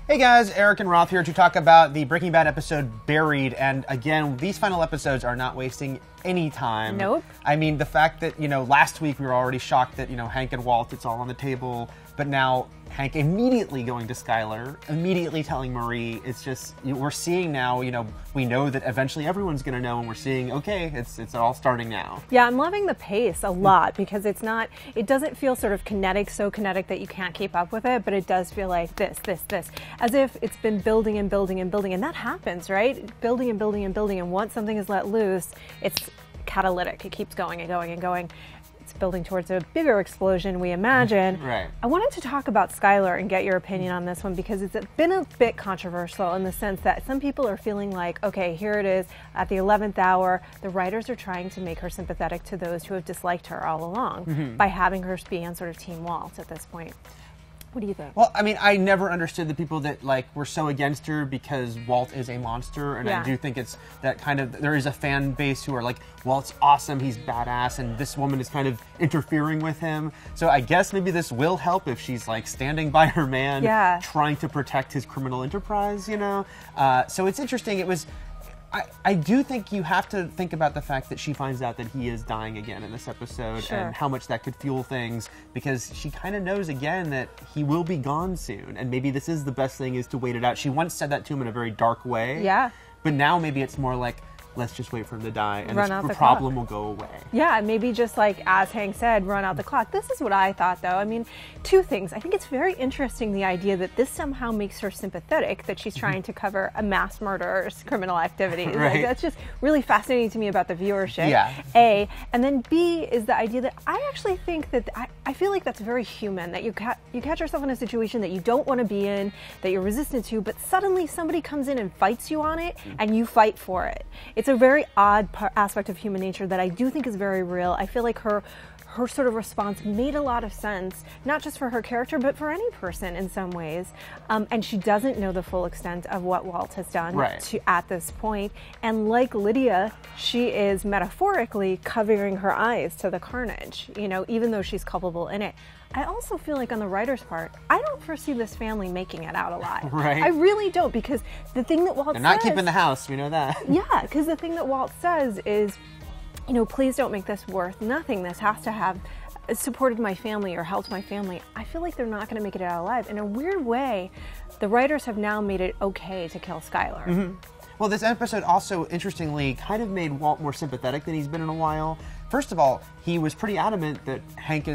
Hey guys, Eric and Roth here to talk about the Breaking Bad episode Buried. And again, these final episodes are not wasting any time. Nope. I mean, the fact that, last week we were already shocked that, Hank and Walt, it's all on the table. But now Hank immediately going to Skylar, immediately telling Marie. It's just, we're seeing now, we know that eventually everyone's going to know, and we're seeing, okay, it's all starting now. Yeah, I'm loving the pace a lot because it doesn't feel sort of kinetic, so kinetic that you can't keep up with it, but it does feel like this, as if it's been building and building and building, and that happens, right? Building and building and building, and once something is let loose, it's catalytic. It keeps going and going and going. It's building towards a bigger explosion, we imagine. Right. I wanted to talk about Skylar and get your opinion on this one because it's been a bit controversial in the sense that some people are feeling like, okay, here it is at the 11th hour. The writers are trying to make her sympathetic to those who have disliked her all along by having her be on sort of Team Walt at this point. What do you think? Well, I mean, I never understood the people that were so against her because Walt is a monster, and I do think it's that kind of, there is a fan base who are like, Walt's awesome, he's badass, and this woman is kind of interfering with him. So I guess maybe this will help if she's standing by her man, trying to protect his criminal enterprise, So it's interesting. It was, I do think you have to think about the fact that she finds out that he is dying again in this episode and how much that could fuel things, because she kind of knows again that he will be gone soon, and maybe this is the best thing, is to wait it out. She once said that to him in a very dark way. Yeah. But now maybe it's more like, let's just wait for him to die, and this problem will go away. Yeah, maybe just as Hank said, run out the clock. This is what I thought, though. I mean, two things. I think it's very interesting, the idea that this somehow makes her sympathetic, that she's trying to cover a mass murderer's criminal activities. Right. That's just really fascinating to me about the viewership, Yeah. A. And then B is the idea that I actually think that, I feel like that's very human, that you catch yourself in a situation that you don't want to be in, that you're resistant to, but suddenly somebody comes in and fights you on it, and you fight for it. It's a very odd aspect of human nature that I do think is very real. I feel like her sort of response made a lot of sense, not just for her character, but for any person in some ways. And she doesn't know the full extent of what Walt has done at this point. And like Lydia, she is metaphorically covering her eyes to the carnage, even though she's culpable in it. I also feel like on the writer's part, I don't foresee this family making it out alive. Right. I really don't, because the thing that Walt says... They're not keeping the house, we know that. Yeah, because the thing that Walt says is, please don't make this worth nothing. This has to have supported my family or helped my family. I feel like they're not going to make it out alive. In a weird way, the writers have now made it okay to kill Skylar. Well, this episode also, interestingly, kind of made Walt more sympathetic than he's been in a while. First of all, he was pretty adamant that Hank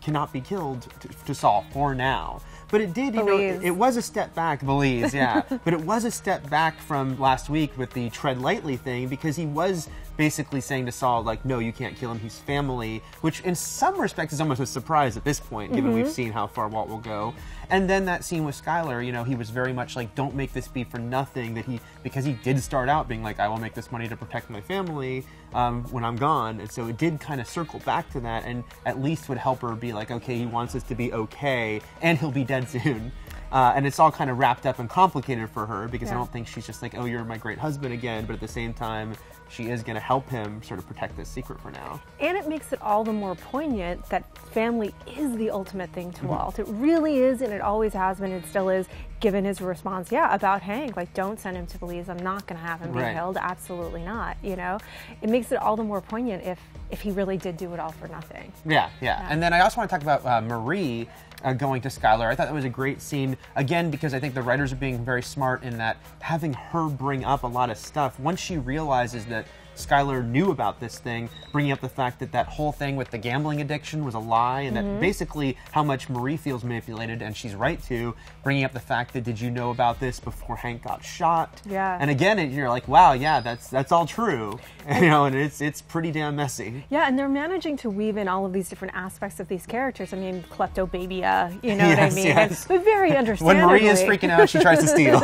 cannot be killed to Saul for now. But it did, it was a step back, Belize, yeah. But it was a step back from last week with the tread lightly thing, because he was basically saying to Saul, no, you can't kill him, he's family, which in some respects is almost a surprise at this point, given we've seen how far Walt will go. And then that scene with Skylar, he was very much like, don't make this be for nothing, because he did start out being like, I will make this money to protect my family when I'm gone. And so it did kind of circle back to that, and at least would help her be like, okay, he wants us to be okay, and he'll be dead soon. And it's all kind of wrapped up and complicated for her, because I don't think she's just like, oh, you're my great husband again, but at the same time, she is going to help him sort of protect this secret for now. And it makes it all the more poignant that family is the ultimate thing to Walt. It really is, and it always has been, and still is, given his response, about Hank, don't send him to Belize, I'm not going to have him be killed, absolutely not, It makes it all the more poignant if he really did do it all for nothing. Yeah. And then I also want to talk about Marie going to Skylar. I thought that was a great scene, again, because I think the writers are being very smart in that having her bring up a lot of stuff. Once she realizes that Skylar knew about this thing, bringing up the fact that whole thing with the gambling addiction was a lie, and that basically how much Marie feels manipulated, and she's right to, bringing up the fact that, did you know about this before Hank got shot? Yeah. And again, you're like, wow, yeah, that's all true. And it's pretty damn messy. Yeah, and they're managing to weave in all of these different aspects of these characters. I mean, kleptobabia, what I mean? Yes. But very understandably. When Marie is freaking out, she tries to steal.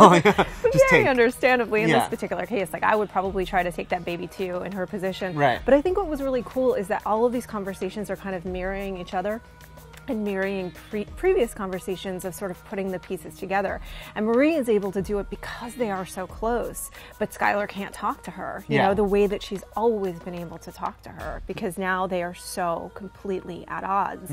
Very understandably in this particular case. I would probably try to take that baby too in her position. Right. But I think what was really cool is that all of these conversations are kind of mirroring each other. and mirroring previous conversations of sort of putting the pieces together. And Marie is able to do it because they are so close, but Skylar can't talk to her, you know, the way that she's always been able to talk to her, because now they are so completely at odds.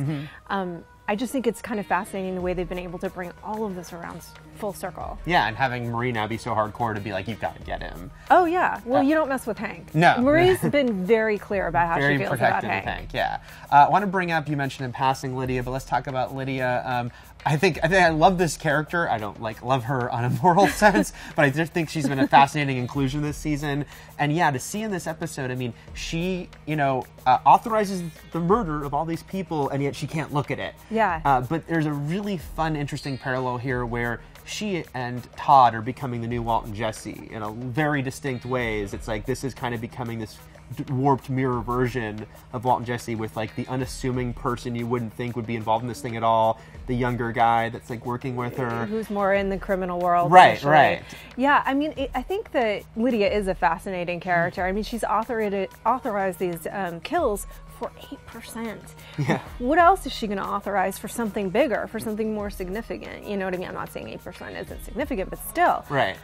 I just think it's kind of fascinating the way they've been able to bring all of this around full circle. Yeah, and having Marie now be so hardcore to be like, you've got to get him. Oh yeah, well you don't mess with Hank. No. Marie's been very clear about how Very she feels about protective of Hank. Hank, yeah. I want to bring up, you mentioned in passing Lydia, but let's talk about Lydia. I think I love this character. I don't love her on a moral sense, but I just think she's been a fascinating inclusion this season. And yeah, to see in this episode, I mean, she, authorizes the murder of all these people, and yet she can't look at it. Yeah. But there's a really fun, interesting parallel here where she and Todd are becoming the new Walt and Jesse in a very distinct ways. It's like this is kind of becoming this warped mirror version of Walt and Jesse with like the unassuming person you wouldn't think would be involved in this thing at all, the younger guy that's like working with her, who's more in the criminal world. Right, initially. right. Yeah, I mean, I think that Lydia is a fascinating character. I mean, she's authorized these kills for 8%. Yeah. What else is she going to authorize for something bigger, for something more significant? You know what I mean? I'm not saying 8% isn't significant, but still. Right.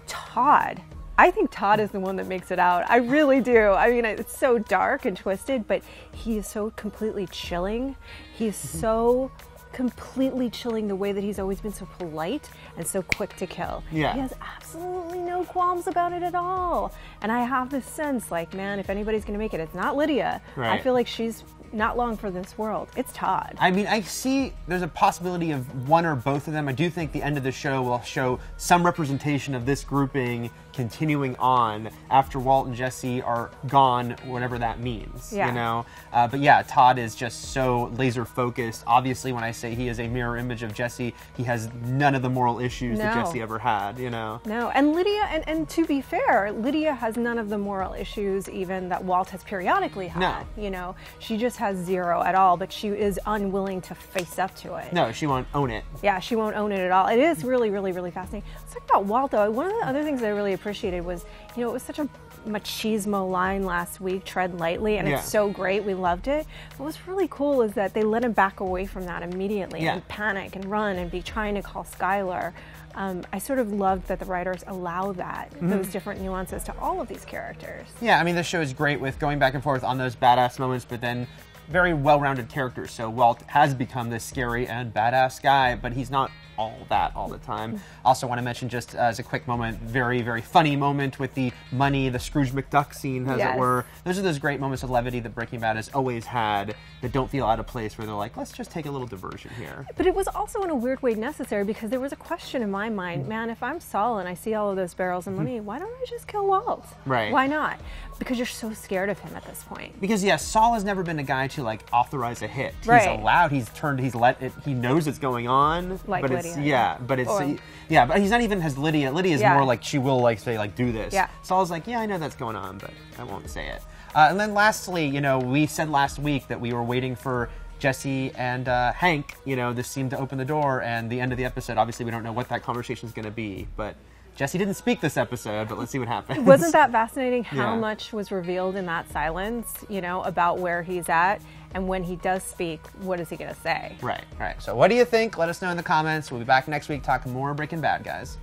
Todd. I think Todd is the one that makes it out. I really do. I mean, it's so dark and twisted, but he is so completely chilling. He is so completely chilling the way that he's always been so polite and so quick to kill. Yeah. He has absolutely no qualms about it at all. And I have this sense, like, man, if anybody's going to make it, it's not Lydia. Right. I feel like she's not long for this world. It's Todd. I mean, I see there's a possibility of one or both of them. I do think the end of the show will show some representation of this grouping continuing on after Walt and Jesse are gone, whatever that means, Yeah. you know? But yeah, Todd is just so laser focused. Obviously, when I say he is a mirror image of Jesse, he has none of the moral issues that No. Jesse ever had, you know? No, and Lydia, and to be fair, Lydia has none of the moral issues even that Walt has periodically had. No. You know, she just has zero at all, but she is unwilling to face up to it. No, she won't own it. Yeah, she won't own it at all. It is really, really, really fascinating. Let's talk about Walt, though. One of the other things that I really appreciated was, it was such a machismo line last week, tread lightly, and Yeah. it's so great. We loved it. What was really cool is that they let him back away from that immediately Yeah. and panic and run and be trying to call Skylar. I sort of loved that the writers allow that, those different nuances to all of these characters. Yeah, I mean, this show is great with going back and forth on those badass moments, but then very well-rounded characters. So Walt has become this scary and badass guy, but he's not all that all the time. Also want to mention, just as a quick moment, very, very funny moment with the money, the Scrooge McDuck scene, as Yes. it were. Those are those great moments of levity that Breaking Bad has always had that don't feel out of place, where they're like, let's just take a little diversion here. But it was also in a weird way necessary, because there was a question in my mind, man, if I'm Saul and I see all of those barrels of money, why don't I just kill Walt? Right. Why not? Because you're so scared of him at this point. Because yes, Saul has never been a guy to like authorize a hit. Right. He's allowed. He's let it. He knows it's going on. Like but Lydia. it's yeah. But it's Or- yeah. But he's not even as Lydia. Lydia is Yeah. more like she will like say like do this. Yeah. Saul's like, yeah, I know that's going on, but I won't say it. And then lastly, we said last week that we were waiting for Jesse and Hank. This seemed to open the door, and the end of the episode. Obviously, we don't know what that conversation is going to be, but Jesse didn't speak this episode, but let's see what happens. Wasn't that fascinating how Yeah. much was revealed in that silence, about where he's at? And when he does speak, what is he going to say? Right. So what do you think? Let us know in the comments. We'll be back next week talking more Breaking Bad, guys.